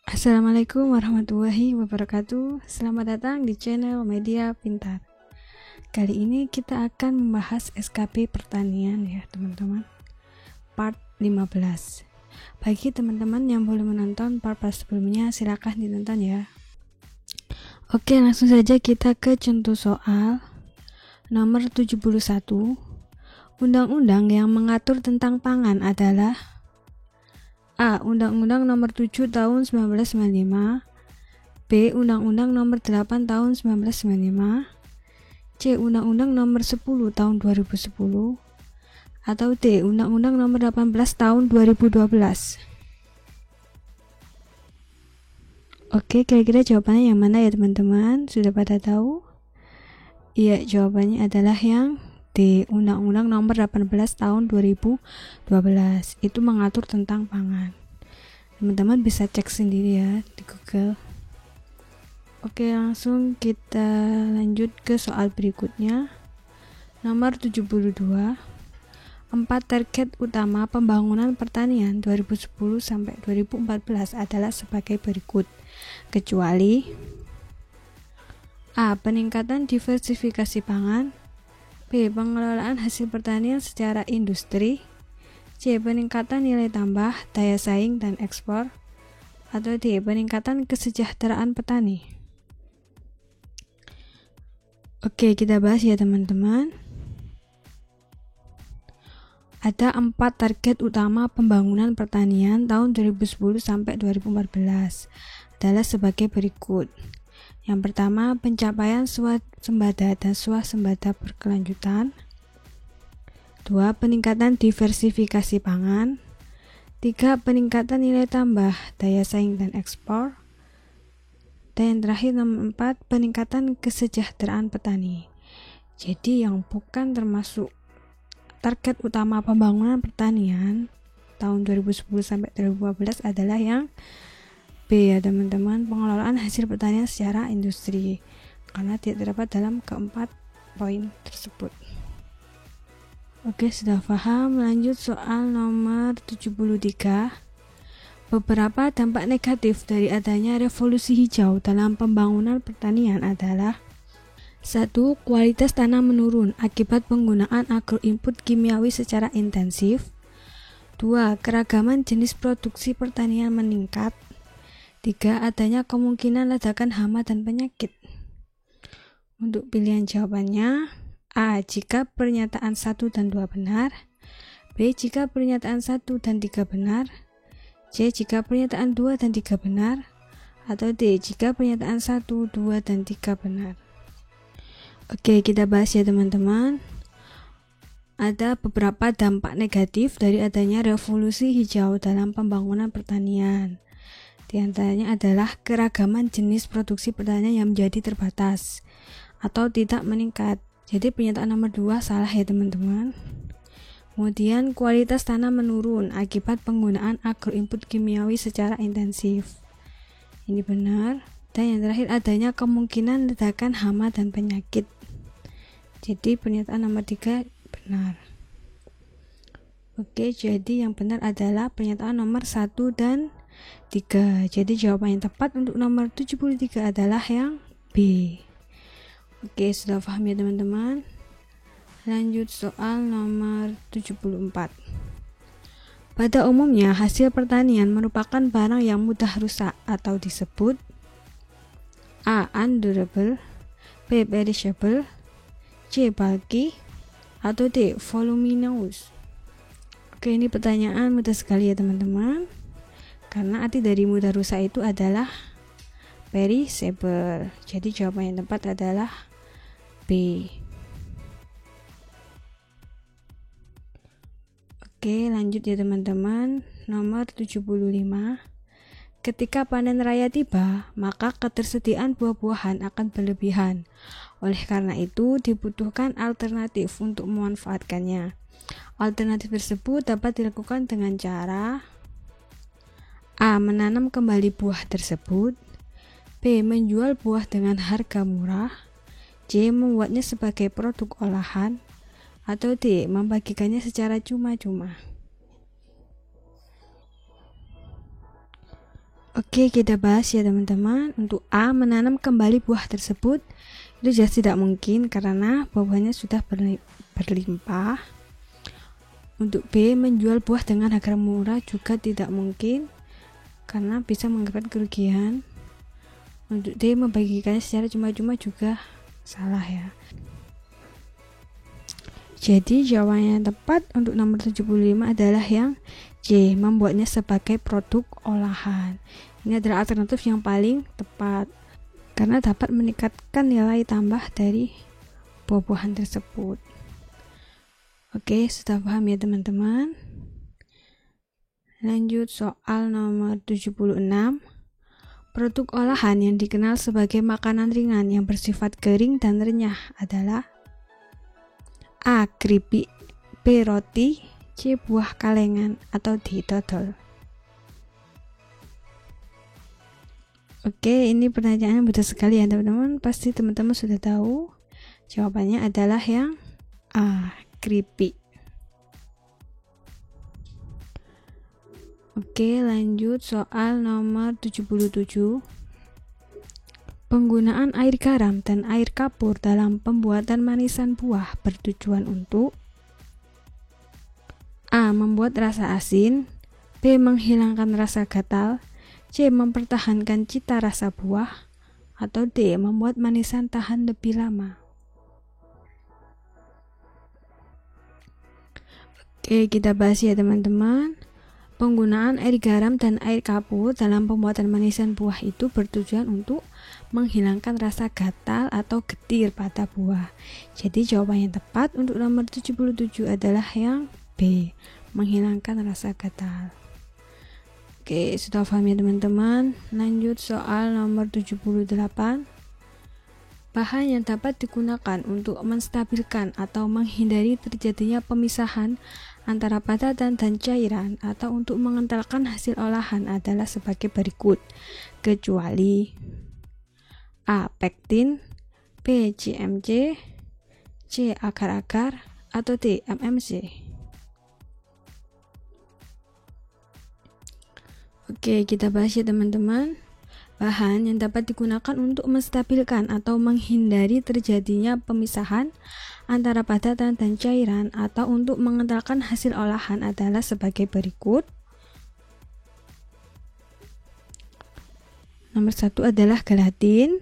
Assalamualaikum warahmatullahi wabarakatuh. Selamat datang di channel Media Pintar. Kali ini kita akan membahas SKP pertanian ya teman-teman, part 15. Bagi teman-teman yang belum menonton part-part sebelumnya, silakan ditonton ya. Oke, langsung saja kita ke contoh soal nomor 71. Undang-undang yang mengatur tentang pangan adalah A. Undang-Undang Nomor 7 Tahun 1995. B. Undang-Undang Nomor 8 Tahun 1995. C. Undang-Undang Nomor 10 Tahun 2010. Atau D. Undang-Undang Nomor 18 Tahun 2012. Oke, kira-kira jawabannya yang mana ya teman-teman? Sudah pada tahu? Iya, jawabannya adalah yang D. Undang-Undang Nomor 18 Tahun 2012. Itu mengatur tentang pangan. Teman-teman bisa cek sendiri ya di Google. Oke, langsung kita lanjut ke soal berikutnya. Nomor 72. 4 target utama pembangunan pertanian 2010 sampai 2014 adalah sebagai berikut. Kecuali A. Peningkatan diversifikasi pangan. B. Pengelolaan hasil pertanian secara industri. C. Peningkatan nilai tambah, daya saing, dan ekspor. Atau D. Peningkatan kesejahteraan petani. Oke, kita bahas ya teman-teman. Ada 4 target utama pembangunan pertanian tahun 2010 sampai 2014 adalah sebagai berikut. Yang pertama, pencapaian swasembada dan swasembada berkelanjutan. 2. Peningkatan diversifikasi pangan. 3. Peningkatan nilai tambah, daya saing, dan ekspor. Dan yang terakhir nomor 4, peningkatan kesejahteraan petani. Jadi yang bukan termasuk target utama pembangunan pertanian tahun 2010 sampai 2015 adalah yang B ya teman-teman, pengelolaan hasil pertanian secara industri, karena tidak terdapat dalam keempat poin tersebut. Oke, sudah paham. Lanjut soal nomor 73. Beberapa dampak negatif dari adanya revolusi hijau dalam pembangunan pertanian adalah 1. Kualitas tanah menurun akibat penggunaan agroinput kimiawi secara intensif. 2. Keragaman jenis produksi pertanian meningkat. 3. Adanya kemungkinan ledakan hama dan penyakit. Untuk pilihan jawabannya, A. Jika pernyataan 1 dan 2 benar. B. Jika pernyataan 1 dan 3 benar. C. Jika pernyataan 2 dan 3 benar. Atau D. Jika pernyataan 1, 2, dan 3 benar. Oke, kita bahas ya teman-teman. Ada beberapa dampak negatif dari adanya revolusi hijau dalam pembangunan pertanian. Di antaranya adalah keragaman jenis produksi pertanian yang menjadi terbatas atau tidak meningkat. Jadi pernyataan nomor 2 salah ya teman-teman. Kemudian kualitas tanah menurun akibat penggunaan agroinput kimiawi secara intensif. Ini benar. Dan yang terakhir adanya kemungkinan ledakan hama dan penyakit. Jadi pernyataan nomor 3 benar. Oke, jadi yang benar adalah pernyataan nomor 1 dan 3. Jadi jawaban yang tepat untuk nomor 73 adalah yang B. Oke, sudah paham ya teman-teman. Lanjut soal nomor 74. Pada umumnya hasil pertanian merupakan barang yang mudah rusak atau disebut A. Undurable. B. Perishable. C. Bulky. Atau D. Voluminous. Oke, ini pertanyaan mudah sekali ya teman-teman, karena arti dari mudah rusak itu adalah perishable. Jadi jawaban yang tepat adalah B. Oke, lanjut ya teman-teman. Nomor 75. Ketika panen raya tiba, maka ketersediaan buah-buahan akan berlebihan. Oleh karena itu, dibutuhkan alternatif untuk memanfaatkannya. Alternatif tersebut dapat dilakukan dengan cara A. Menanam kembali buah tersebut. B. Menjual buah dengan harga murah. C. Membuatnya sebagai produk olahan. Atau D. Membagikannya secara cuma-cuma. Oke, kita bahas ya teman-teman. Untuk A, menanam kembali buah tersebut itu jelas tidak mungkin karena buah-buahnya sudah berlimpah. Untuk B, menjual buah dengan harga murah juga tidak mungkin karena bisa mengakibatkan kerugian. Untuk D, membagikannya secara cuma-cuma juga salah ya. Jadi jawaban yang tepat untuk nomor 75 adalah yang C, membuatnya sebagai produk olahan. Ini adalah alternatif yang paling tepat karena dapat meningkatkan nilai tambah dari buah-buahan tersebut. Oke, sudah paham ya teman-teman? Lanjut soal nomor 76. Produk olahan yang dikenal sebagai makanan ringan yang bersifat kering dan renyah adalah A. Keripik, B. Roti, C. Buah kalengan, atau D. Dodol. Oke, ini pertanyaan mudah sekali ya teman-teman. Pasti teman-teman sudah tahu. Jawabannya adalah yang A. Keripik. Oke, lanjut soal nomor 77. Penggunaan air garam dan air kapur dalam pembuatan manisan buah bertujuan untuk A. Membuat rasa asin, B. Menghilangkan rasa gatal, C. Mempertahankan cita rasa buah, atau D. Membuat manisan tahan lebih lama. Oke, kita bahas ya teman-teman. Penggunaan air garam dan air kapur dalam pembuatan manisan buah itu bertujuan untuk menghilangkan rasa gatal atau getir pada buah. Jadi jawaban yang tepat untuk nomor 77 adalah yang B, menghilangkan rasa gatal. Oke, sudah paham ya teman-teman? Lanjut soal nomor 78. Bahan yang dapat digunakan untuk menstabilkan atau menghindari terjadinya pemisahan antara padatan dan cairan atau untuk mengentalkan hasil olahan adalah sebagai berikut, kecuali A. Pektin, B. CMC, C. Agar-agar, atau D. MMC. Oke, kita bahas ya teman-teman. Bahan yang dapat digunakan untuk menstabilkan atau menghindari terjadinya pemisahan antara padatan dan cairan atau untuk mengentalkan hasil olahan adalah sebagai berikut. Nomor 1 adalah gelatin,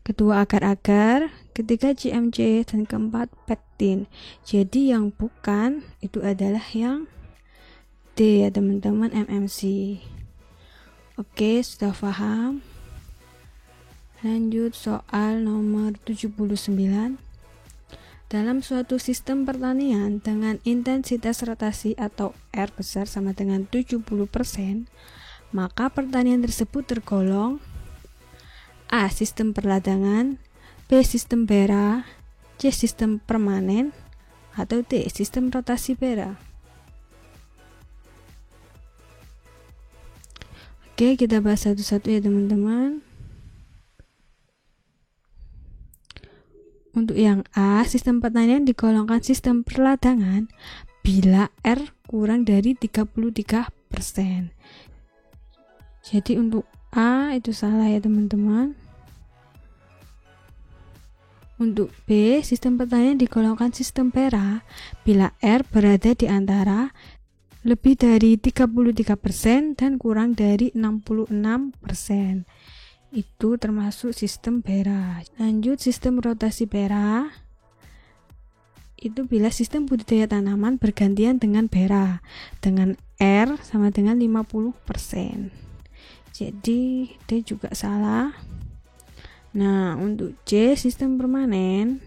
kedua agar-agar, ketiga CMC, dan keempat pektin. Jadi yang bukan itu adalah yang D ya teman-teman, MMC. Oke, sudah paham? Lanjut soal nomor 79. Dalam suatu sistem pertanian dengan intensitas rotasi atau R besar sama dengan 70%, maka pertanian tersebut tergolong A. Sistem perladangan, B. Sistem bera, C. Sistem permanen, atau D. Sistem rotasi bera. Oke, kita bahas satu-satu ya teman-teman. Untuk yang A, sistem pertanian digolongkan sistem perladangan bila R kurang dari 33%. Jadi untuk A itu salah ya teman-teman. Untuk B, sistem pertanian digolongkan sistem pera bila R berada di antara lebih dari 33% dan kurang dari 66%. Itu termasuk sistem bera. Lanjut sistem rotasi bera. Itu bila sistem budidaya tanaman bergantian dengan bera dengan R sama dengan 50%. Jadi D juga salah. Nah, untuk C, sistem permanen,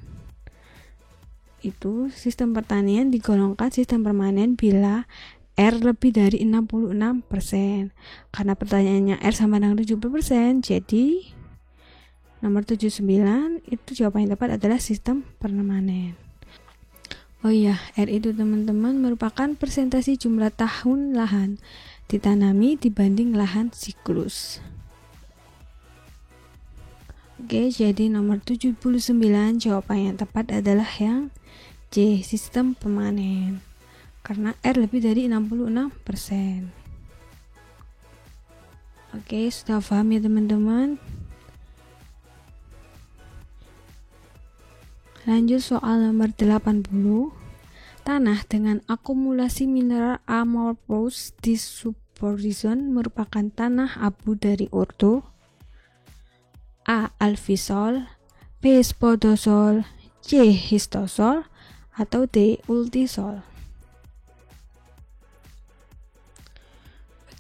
itu sistem pertanian digolongkan sistem permanen bila R lebih dari 66%. Karena pertanyaannya R sama dengan 70%, jadi nomor 79 itu jawaban yang tepat adalah sistem permanen. Oh iya, R itu teman-teman merupakan persentase jumlah tahun lahan ditanami dibanding lahan siklus. Oke, jadi nomor 79 jawaban yang tepat adalah yang C, sistem permanen. Karena R lebih dari 66%. Oke, sudah paham ya teman-teman? Lanjut soal nomor 80. Tanah dengan akumulasi mineral amorphous di subhorizon merupakan tanah abu dari ordo A. Alfisol, B. Spodosol, C. Histosol, atau D. Ultisol.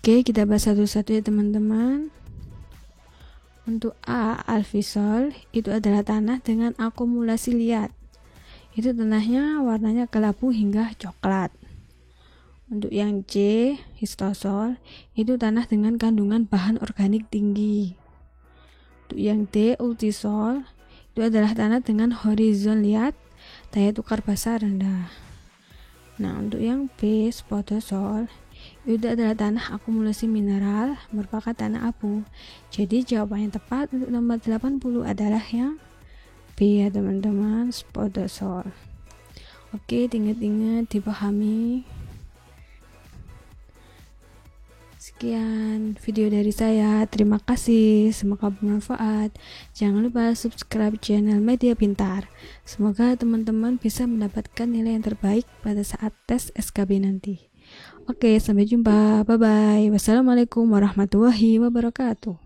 Oke, kita bahas satu-satu ya teman-teman. Untuk A. Alfisol, itu adalah tanah dengan akumulasi liat. Itu tanahnya warnanya kelabu hingga coklat. Untuk yang C. Histosol, itu tanah dengan kandungan bahan organik tinggi. Untuk yang D. Ultisol, itu adalah tanah dengan horizon liat, daya tukar basah rendah. Nah, untuk yang B. Spodosol, itu adalah tanah akumulasi mineral, merupakan tanah abu. Jadi jawaban yang tepat untuk nomor 80 adalah yang B ya teman-teman, spodosol. Oke, ingat-ingat, dipahami. Sekian video dari saya, terima kasih, semoga bermanfaat. Jangan lupa subscribe channel Media Pintar. Semoga teman-teman bisa mendapatkan nilai yang terbaik pada saat tes SKB nanti. Oke, sampai jumpa, bye bye. Wassalamualaikum warahmatullahi wabarakatuh.